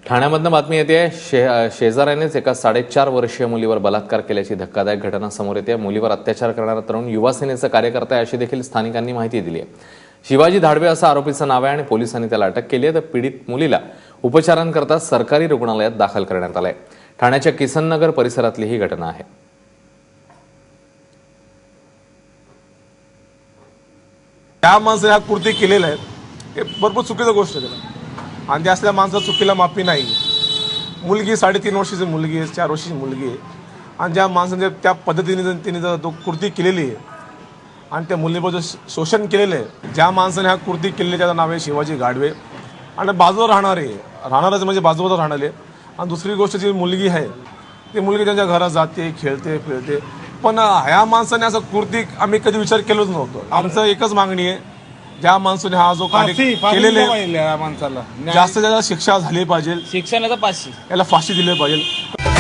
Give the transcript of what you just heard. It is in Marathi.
ठाण्यामधनं बातमी येते शेजाऱ्यानेच एका 4.5 वर्षीय मुलीवर बलात्कार केल्याची धक्कादायक घटना समोर येते। मुलीवर अत्याचार करणारा तरुण युवा सेनेचा कार्यकर्ता आहे अशी देखील स्थानिकांनी माहिती दिली आहे। शिवाजी धाडवे असं आरोपीचं नाव आहे आणि पोलिसांनी त्याला अटक केली आहे। तर पीडित मुलीला उपचारांकरता सरकारी रुग्णालयात दाखल करण्यात आलंय। ठाण्याच्या किसननगर परिसरातली ही घटना आहे। त्या माणसाने हा कृती केलेला आहे हे भरपूर चुकीची गोष्ट आहे आणि त्या असल्या माणसाला चुकीला माफी नाही। मुलगी 3.5 वर्षाची मुलगी आहे, 4 वर्षाची मुलगी आहे आणि ज्या माणसाने त्या पद्धतीने तिने जर तो कृती केलेली आहे आणि त्या मुलीबरोबर शोषण केलेलं आहे, ज्या माणसाने हा कृती केलेली त्याचं नाव आहे शिवाजी गाढवे आणि बाजूवर राहणारच म्हणजे बाजूवर राहणारे। आणि दुसरी गोष्ट जी मुलगी आहे ती मुलगी त्यांच्या घरात जाते, खेळते, फिरते, पण ह्या माणसाने असं कृती आम्ही कधी विचार केलोच नव्हतो। आमचं एकच मागणी आहे, ज्या माणसाने हा जो कार्य केलेला आहे माणसाला जास्त शिक्षा झाली पाहिजे, शिक्षणाचा 500 याला फाशी दिली पाहिजे।